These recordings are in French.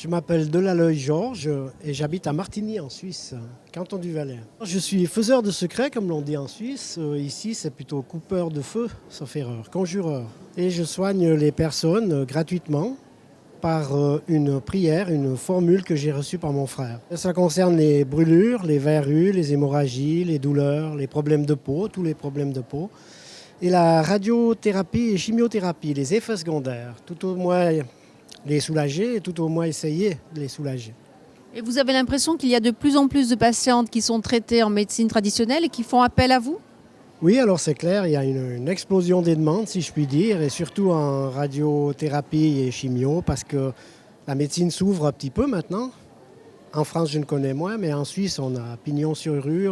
Je m'appelle Delalleuil Georges et j'habite à Martigny en Suisse, canton du Valais. Je suis faiseur de secrets comme l'on dit en Suisse. Ici c'est plutôt coupeur de feu, sauf erreur, conjureur. Et je soigne les personnes gratuitement par une prière, une formule que j'ai reçue par mon frère. Ça concerne les brûlures, les verrues, les hémorragies, les douleurs, les problèmes de peau, tous les problèmes de peau. Et la radiothérapie et chimiothérapie, les effets secondaires, tout au moins les soulager et tout au moins essayer de les soulager. Et vous avez l'impression qu'il y a de plus en plus de patientes qui sont traitées en médecine traditionnelle et qui font appel à vous? Oui, alors c'est clair, il y a une explosion des demandes, si je puis dire, et surtout en radiothérapie et chimio, parce que la médecine s'ouvre un petit peu maintenant. En France, je ne connais moins, mais en Suisse, on a pignon sur rue,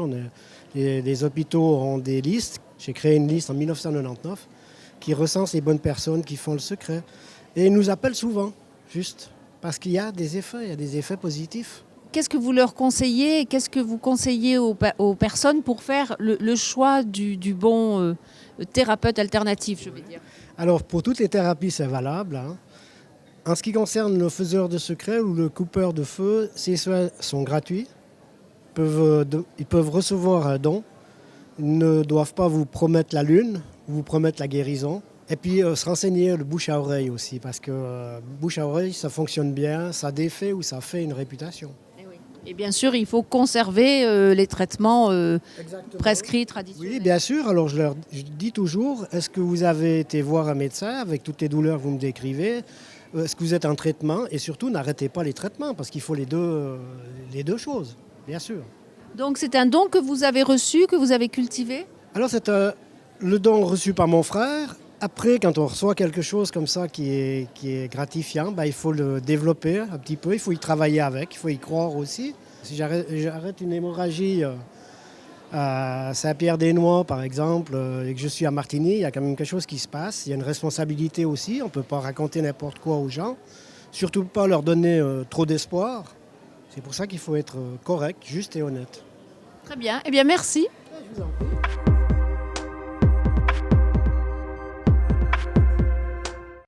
les hôpitaux ont des listes. J'ai créé une liste en 1999 qui recense les bonnes personnes qui font le secret. Et ils nous appellent souvent, juste, parce qu'il y a des effets, il y a des effets positifs. Qu'est-ce que vous leur conseillez? Qu'est-ce que vous conseillez aux personnes pour faire le choix du bon thérapeute alternatif, je vais dire? Alors, pour toutes les thérapies, c'est valable, hein. En ce qui concerne le faiseur de secret ou le coupeur de feu, ces soins sont gratuits. Ils peuvent recevoir un don. Ils ne doivent pas vous promettre la lune, vous promettre la guérison. Et puis se renseigner le bouche à oreille aussi, parce que bouche à oreille, ça fonctionne bien, ça défait ou ça fait une réputation. Et bien sûr, il faut conserver les traitements prescrits traditionnels. Oui, bien sûr. Alors je dis toujours, est-ce que vous avez été voir un médecin avec toutes les douleurs que vous me décrivez? Est-ce que vous êtes en traitement? Et surtout, n'arrêtez pas les traitements, parce qu'il faut les deux choses, bien sûr. Donc c'est un don que vous avez reçu, que vous avez cultivé? Alors c'est le don reçu par mon frère. Après, quand on reçoit quelque chose comme ça qui est gratifiant, il faut le développer un petit peu, il faut y travailler avec, il faut y croire aussi. Si j'arrête une hémorragie à Saint-Pierre-des-Noix, par exemple, et que je suis à Martigny, il y a quand même quelque chose qui se passe. Il y a une responsabilité aussi, on ne peut pas raconter n'importe quoi aux gens, surtout pas leur donner trop d'espoir. C'est pour ça qu'il faut être correct, juste et honnête. Très bien, eh bien merci. Je vous en prie.